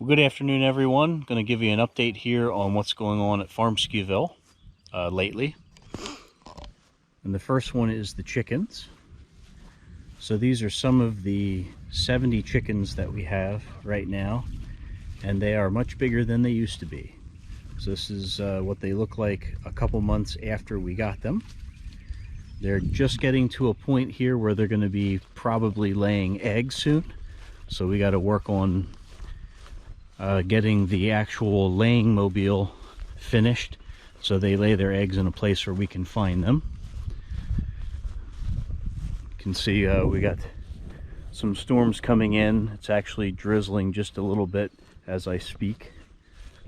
Well, good afternoon, everyone. Going to give you an update here on what's going on at Farmwskiville lately. And the first one is the chickens. So these are some of the 70 chickens that we have right now, and they are much bigger than they used to be. So this is what they look like a couple months after we got them. They're just getting to a point here where they're going to be probably laying eggs soon. So we got to work on getting the actual laying mobile finished so they lay their eggs in a place where we can find them. You can see we got some storms coming in. It's actually drizzling just a little bit as I speak,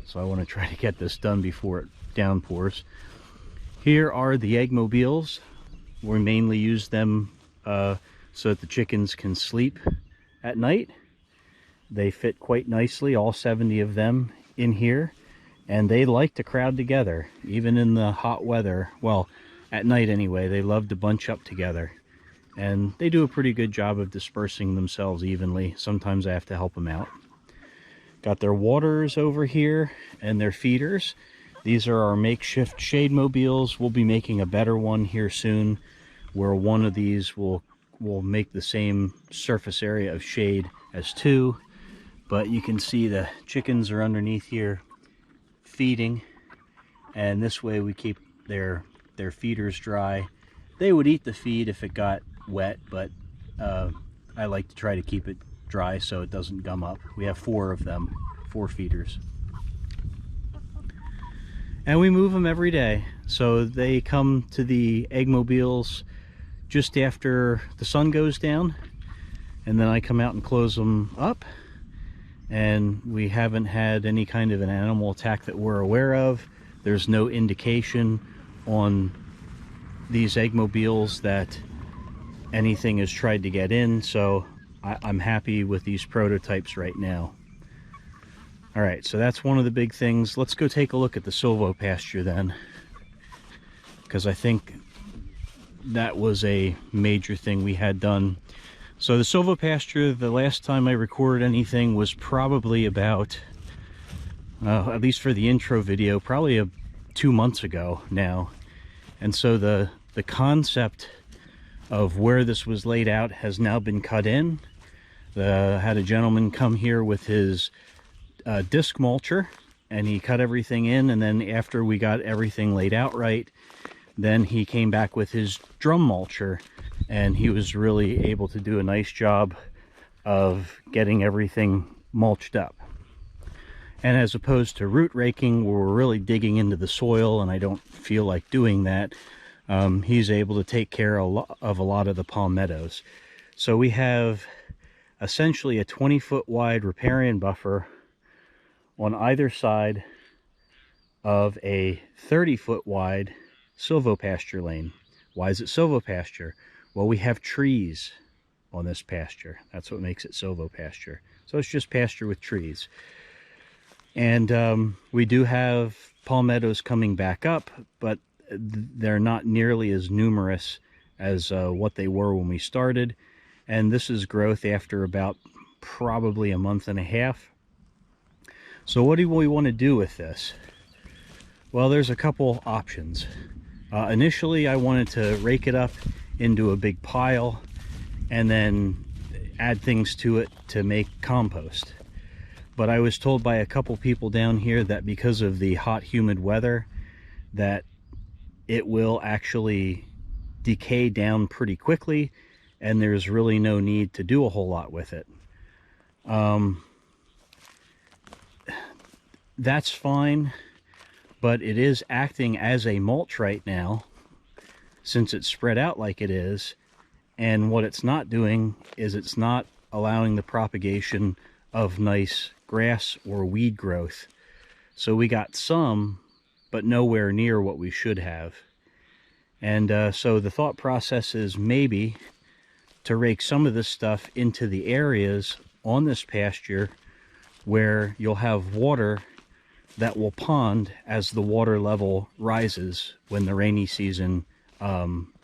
so I want to try to get this done before it downpours. Here are the egg mobiles. We mainly use them so that the chickens can sleep at night. They fit quite nicely, all 70 of them in here, and they like to crowd together, even in the hot weather. Well, at night anyway, they love to bunch up together, and they do a pretty good job of dispersing themselves evenly. Sometimes I have to help them out. Got their waters over here and their feeders. These are our makeshift shade mobiles. We'll be making a better one here soon, where one of these will make the same surface area of shade as two. But you can see the chickens are underneath here feeding, and this way we keep their feeders dry. They would eat the feed if it got wet, but I like to try to keep it dry so it doesn't gum up. We have 4 of them, 4 feeders. And we move them every day. So they come to the egg mobiles just after the sun goes down, and then I come out and close them up. And we haven't had any kind of an animal attack that we're aware of. There's no indication on these egg mobiles that anything has tried to get in, so I'm happy with these prototypes right now. All right, so that's one of the big things. Let's go take a look at the silvopasture then, because I think that was a major thing we had done. So the silvopasture, the last time I recorded anything was probably about, at least for the intro video, probably 2 months ago now. And so the concept of where this was laid out has now been cut in. Had a gentleman come here with his disc mulcher, and he cut everything in, and then after we got everything laid out right, then he came back with his drum mulcher, and he was really able to do a nice job of getting everything mulched up. And as opposed to root raking, where we're really digging into the soil, and I don't feel like doing that, he's able to take care of a lot of the palmettos. So we have essentially a 20-foot wide riparian buffer on either side of a 30-foot wide silvopasture lane. Why is it silvopasture? Well, we have trees on this pasture. That's what makes it silvopasture. So it's just pasture with trees. And we do have palmettos coming back up, but they're not nearly as numerous as what they were when we started. And this is growth after about probably a month and a half. So what do we want to do with this? Well, there's a couple options. Initially, I wanted to rake it up into a big pile and then add things to it to make compost. But I was told by a couple people down here that because of the hot, humid weather, that it will actually decay down pretty quickly, and there's really no need to do a whole lot with it. That's fine, but it is acting as a mulch right now, since it's spread out like it is. And what it's not doing is it's not allowing the propagation of nice grass or weed growth. So we got some, but nowhere near what we should have. And so the thought process is maybe to rake some of this stuff into the areas on this pasture where you'll have water that will pond as the water level rises when the rainy season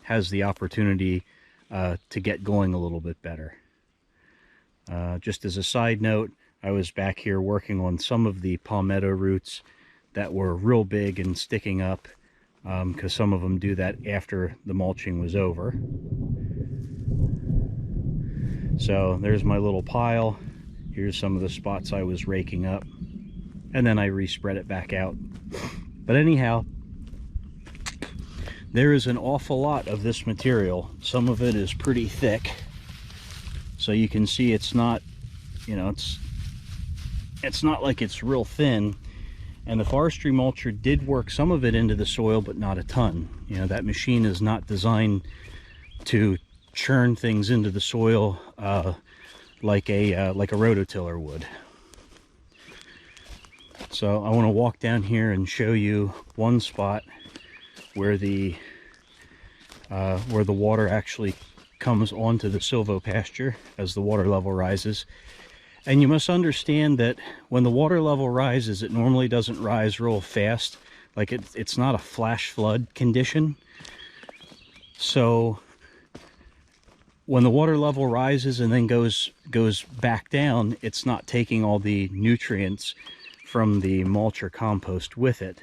has the opportunity to get going a little bit better. Just as a side note, I was back here working on some of the palmetto roots that were real big and sticking up, because some of them do that after the mulching was over. So there's my little pile. Here's some of the spots I was raking up, and then I respread it back out. But anyhow, there is an awful lot of this material. Some of it is pretty thick, so you can see it's not, you know, it's not like it's real thin. And the forestry mulcher did work some of it into the soil, but not a ton. You know, that machine is not designed to churn things into the soil like a rototiller would. So I want to walk down here and show you one spot where the water actually comes onto the silvopasture as the water level rises. And you must understand that when the water level rises, it normally doesn't rise real fast. Like it's not a flash flood condition. So when the water level rises and then goes back down, it's not taking all the nutrients from the mulch or compost with it.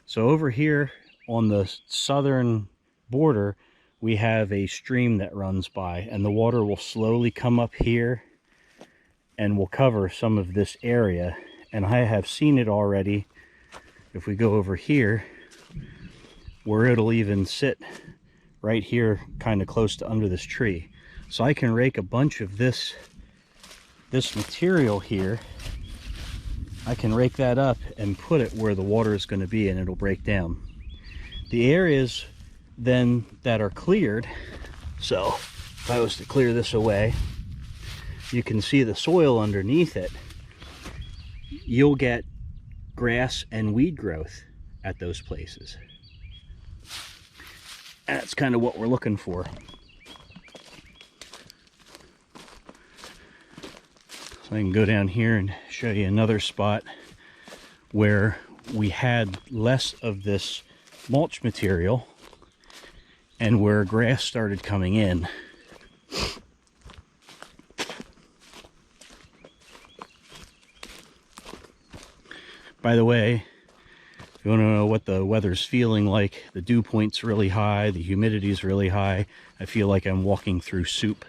So over here on the southern border, we have a stream that runs by, and the water will slowly come up here and will cover some of this area. And I have seen it already, if we go over here, where it'll even sit right here kind of close to under this tree. So I can rake a bunch of this material here. I can rake that up and put it where the water is going to be, and it'll break down. The areas then that are cleared, so if I was to clear this away, you can see the soil underneath it. You'll get grass and weed growth at those places. And that's kind of what we're looking for. So I can go down here and show you another spot where we had less of this mulch material and where grass started coming in. By the way, if you want to know what the weather's feeling like, the dew point's really high, the humidity's really high. I feel like I'm walking through soup.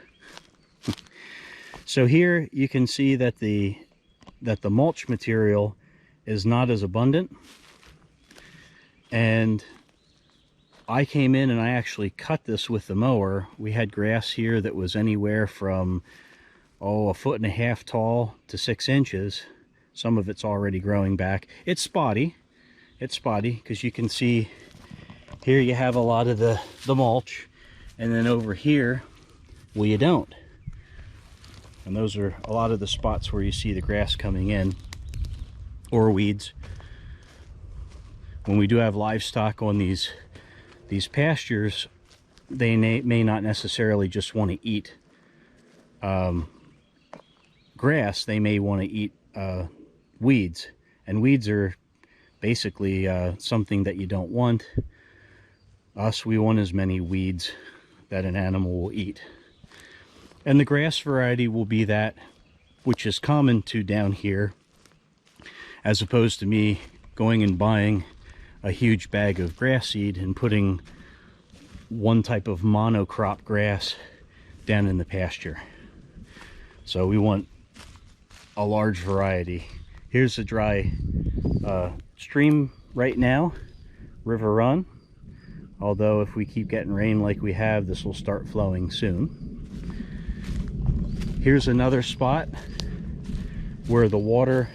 So here you can see that the mulch material is not as abundant. And I came in and I actually cut this with the mower. We had grass here that was anywhere from, a 1.5 feet tall to 6 inches. Some of it's already growing back. It's spotty. It's spotty because you can see here you have a lot of the mulch, and then over here, well, you don't. And those are a lot of the spots where you see the grass coming in, or weeds. When we do have livestock on these pastures, they may not necessarily just want to eat grass. They may want to eat weeds, and weeds are basically something that you don't want. We want as many weeds that an animal will eat. And the grass variety will be that which is common to down here, as opposed to me going and buying a huge bag of grass seed and putting one type of monocrop grass down in the pasture. So we want a large variety. Here's a dry stream right now, River Run. Although if we keep getting rain like we have, this will start flowing soon. Here's another spot where the water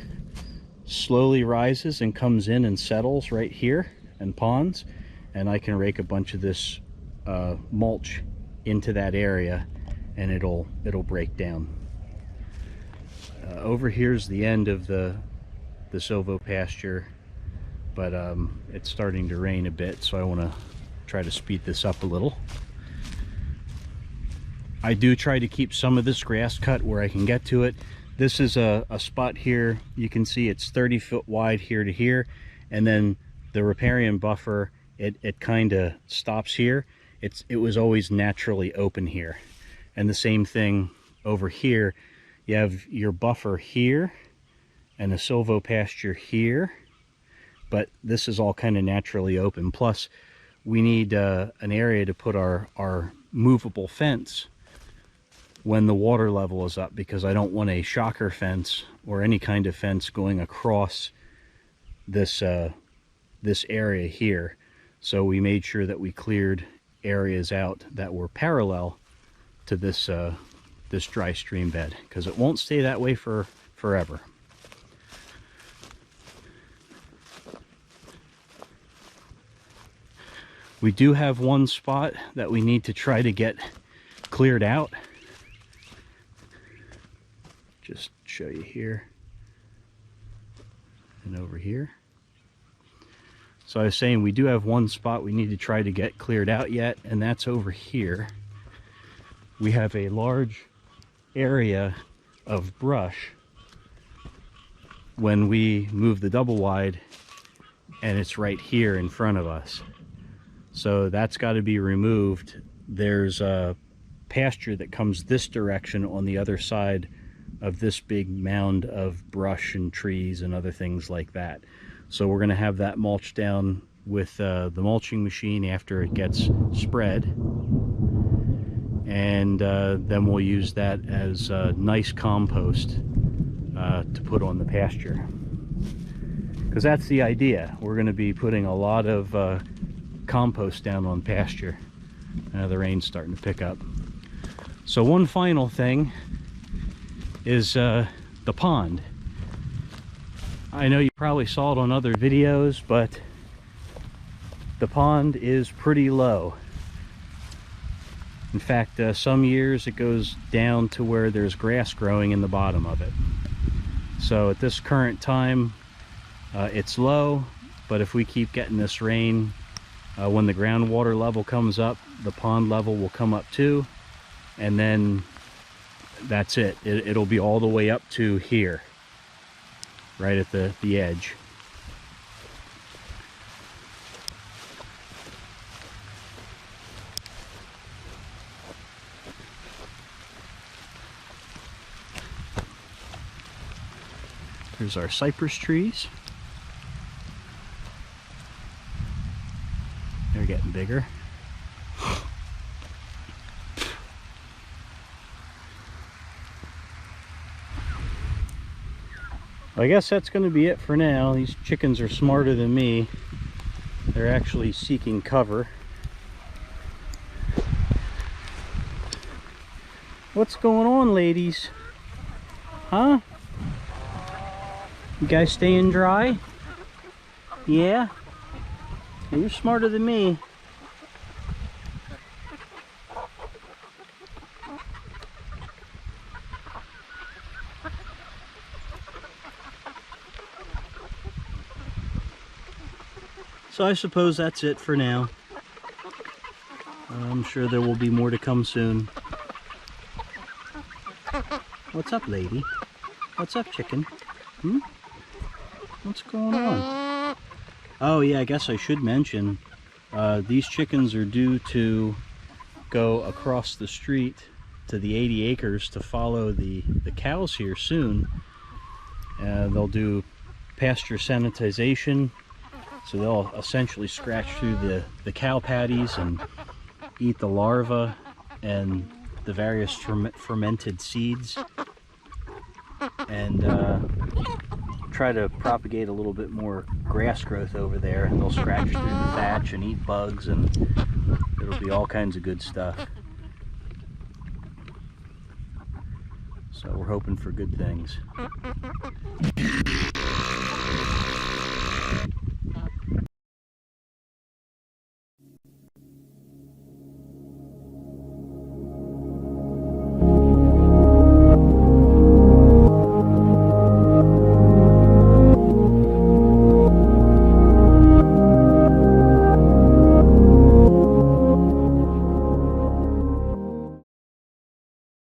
slowly rises and comes in and settles right here, and ponds, and I can rake a bunch of this mulch into that area, and it'll break down. Over here's the end of the silvopasture, but it's starting to rain a bit, so I want to try to speed this up a little. I do try to keep some of this grass cut where I can get to it. This is a spot here. You can see it's 30 foot wide here to here, and then the riparian buffer, it kind of stops here. It was always naturally open here. And the same thing over here. You have your buffer here and a silvopasture here, but this is all kind of naturally open. Plus, we need an area to put our movable fence when the water level is up, because I don't want a shocker fence or any kind of fence going across this this area here. So we made sure that we cleared areas out that were parallel to this this dry stream bed, because it won't stay that way for forever. We do have one spot that we need to try to get cleared out. Just show you here and over here. So I was saying we do have one spot we need to try to get cleared out yet, and that's over here. We have a large area of brush when we move the double wide, and it's right here in front of us. So that's got to be removed. There's a pasture that comes this direction on the other side of this big mound of brush and trees and other things like that. So we're going to have that mulched down with the mulching machine after it gets spread, and then we'll use that as nice compost to put on the pasture, because that's the idea. We're going to be putting a lot of compost down on pasture. The rain's starting to pick up. So one final thing is the pond. I know you probably saw it on other videos, but the pond is pretty low. In fact, some years it goes down to where there's grass growing in the bottom of it. So at this current time, it's low, but if we keep getting this rain, when the groundwater level comes up, the pond level will come up too, and then that's it. It'll be all the way up to here, right at the edge. There's our cypress trees. They're getting bigger. I guess that's going to be it for now. These chickens are smarter than me. They're actually seeking cover. What's going on, ladies? Huh? You guys staying dry? Yeah? You're smarter than me. So I suppose that's it for now. I'm sure there will be more to come soon. What's up, lady? What's up, chicken? Hmm? What's going on? Oh yeah, I guess I should mention, these chickens are due to go across the street to the 80 acres to follow the cows here soon. They'll do pasture sanitization, so they'll essentially scratch through the cow patties and eat the larvae and the various fermented seeds, and try to propagate a little bit more grass growth over there. And they'll scratch through the thatch and eat bugs, and it'll be all kinds of good stuff. So we're hoping for good things.